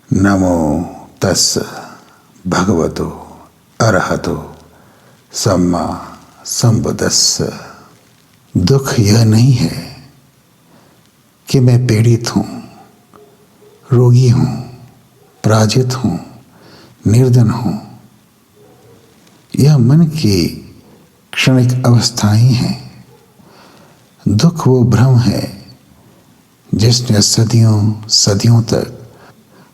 नमो तस् भगवतो अरहतो सम्मा संबुद्दस्स। दुख यह नहीं है कि मैं पीड़ित हूँ, रोगी हूँ, पराजित हूँ, निर्धन हूँ। यह मन की क्षणिक अवस्थाएं हैं। दुख वो भ्रम है जिसने सदियों सदियों तक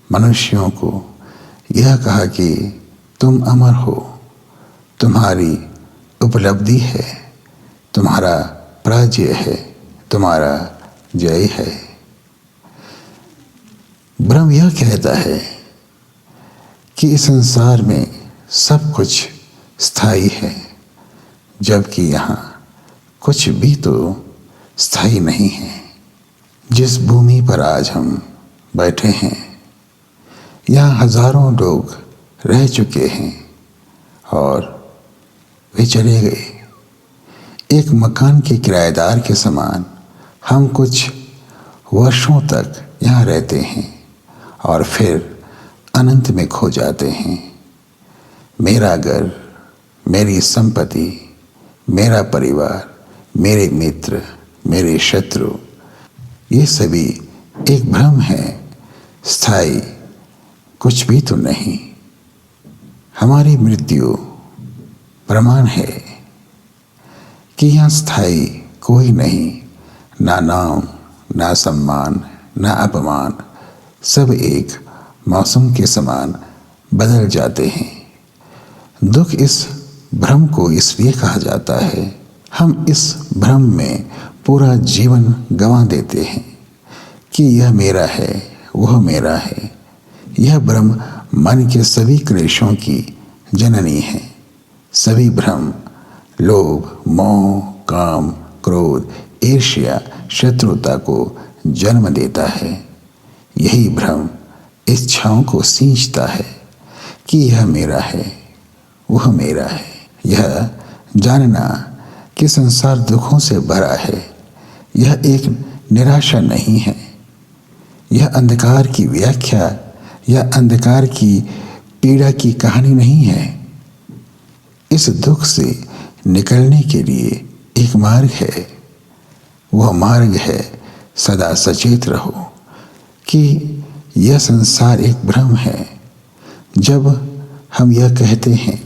मनुष्यों को यह कहा कि तुम अमर हो, तुम्हारी उपलब्धि है, तुम्हारा पराजय है, तुम्हारा जय है। भ्रम यह कहता है कि इस संसार में सब कुछ स्थायी है, जबकि यहाँ कुछ भी तो स्थायी नहीं है। जिस भूमि पर आज हम बैठे हैं, यहाँ हजारों लोग रह चुके हैं और वे चले गए। एक मकान के किराएदार के समान हम कुछ वर्षों तक यहाँ रहते हैं और फिर अनंत में खो जाते हैं। मेरा घर, मेरी संपत्ति, मेरा परिवार, मेरे मित्र, मेरे शत्रु, ये सभी एक भ्रम है, स्थायी कुछ भी तो नहीं। हमारी मृत्यु प्रमाण है कि यहाँ स्थायी कोई नहीं, ना नाम, ना सम्मान, ना अपमान, सब एक मौसम के समान बदल जाते हैं। दुख इस भ्रम को इसलिए कहा जाता है, हम इस भ्रम में पूरा जीवन गंवा देते हैं कि यह मेरा है, वह मेरा है। यह भ्रम मन के सभी क्लेशों की जननी है। सभी भ्रम लोभ, मोह, काम, क्रोध, ईर्ष्या, शत्रुता को जन्म देता है। यही भ्रम इच्छाओं को सींचता है कि यह मेरा है, वह मेरा है। यह जानना कि संसार दुखों से भरा है, यह एक निराशा नहीं है। यह अंधकार की व्याख्या या अंधकार की पीड़ा की कहानी नहीं है। इस दुख से निकलने के लिए एक मार्ग है। वह मार्ग है सदा सचेत रहो कि यह संसार एक भ्रम है। जब हम यह कहते हैं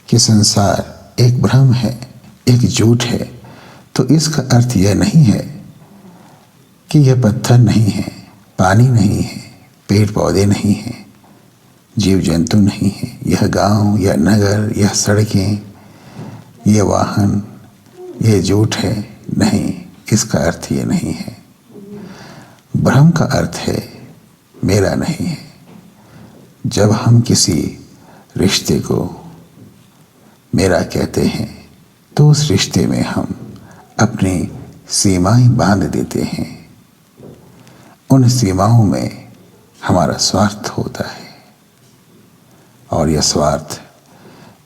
कि संसार एक भ्रम है, एक झूठ है, तो इसका अर्थ यह नहीं है कि यह पत्थर नहीं है, पानी नहीं है, पेड़ पौधे नहीं हैं, जीव जंतु नहीं है, यह गांव या नगर, यह सड़कें, यह वाहन, यह झूठ है। नहीं, इसका अर्थ यह नहीं है। भ्रम का अर्थ है मेरा नहीं है। जब हम किसी रिश्ते को मेरा कहते हैं तो उस रिश्ते में हम अपनी सीमाएं बांध देते हैं। उन सीमाओं में हमारा स्वार्थ होता है और यह स्वार्थ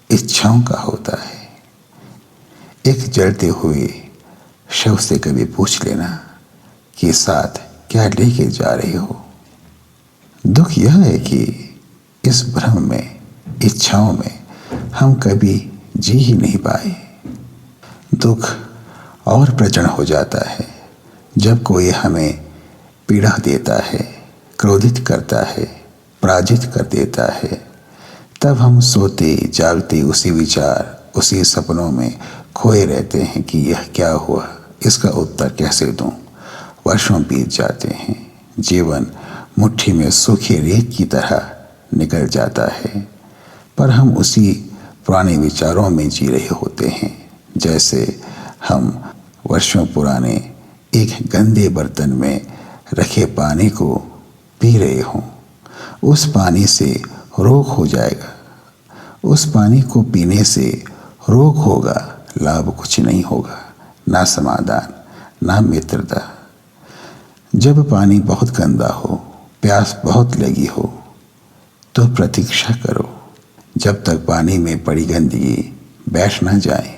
इच्छाओं का होता है। एक जलते हुए शव से कभी पूछ लेना कि साथ क्या लेके जा रहे हो। दुख यह है कि इस भ्रम में, इच्छाओं में हम कभी जी ही नहीं पाए। दुख और प्रचंड हो जाता है जब कोई हमें पीड़ा देता है, क्रोधित करता है, पराजित कर देता है। तब हम सोते जागते उसी विचार, उसी सपनों में खोए रहते हैं कि यह क्या हुआ, इसका उत्तर कैसे दूं। वर्षों बीत जाते हैं, जीवन मुट्ठी में सूखे रेत की तरह निकल जाता है, पर हम उसी पुराने विचारों में जी रहे होते हैं, जैसे हम वर्षों पुराने एक गंदे बर्तन में रखे पानी को पी रहे हों। उस पानी से रोग हो जाएगा, उस पानी को पीने से रोग होगा, लाभ कुछ नहीं होगा, ना समाधान, ना मित्रता। जब पानी बहुत गंदा हो, प्यास बहुत लगी हो, तो प्रतीक्षा करो जब तक पानी में पड़ी गंदगी बैठ ना जाए।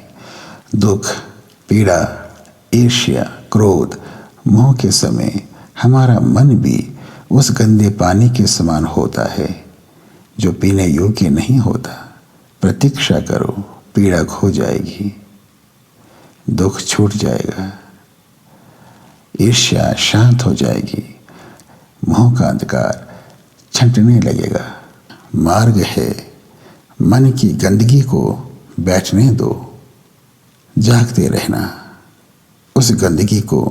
दुख, पीड़ा, ईर्ष्या, क्रोध, मोह के समय हमारा मन भी उस गंदे पानी के समान होता है जो पीने योग्य नहीं होता। प्रतीक्षा करो, पीड़ा खो जाएगी, दुख छूट जाएगा, ईर्ष्या शांत हो जाएगी, मोह का अंधकार छंटने लगेगा। मार्ग है, मन की गंदगी को बैठने दो, जागते रहना। उस गंदगी को,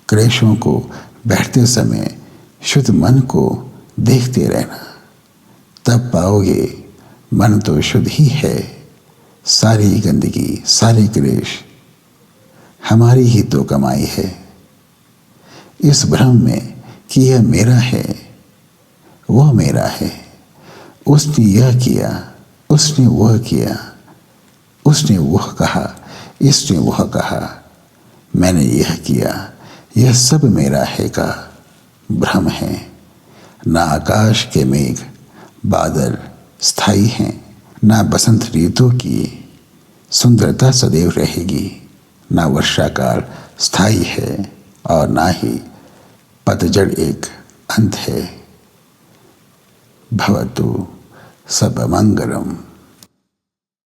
क्लेशों को बैठते समय शुद्ध मन को देखते रहना। तब पाओगे मन तो शुद्ध ही है। सारी गंदगी, सारे क्लेश हमारी ही तो कमाई है। इस भ्रम में कि यह मेरा है, वह मेरा है, उसने यह किया, उसने वह किया, उसने वह कहा, इसने वह कहा, मैंने यह किया, यह सब मेरा है का भ्रम है। ना आकाश के मेघ बादल स्थायी हैं, ना बसंत ऋतु की सुंदरता सदैव रहेगी, ना वर्षाकाल स्थायी है और ना ही पतझड़ एक अंत है। भवतु सर्वमंगलम्।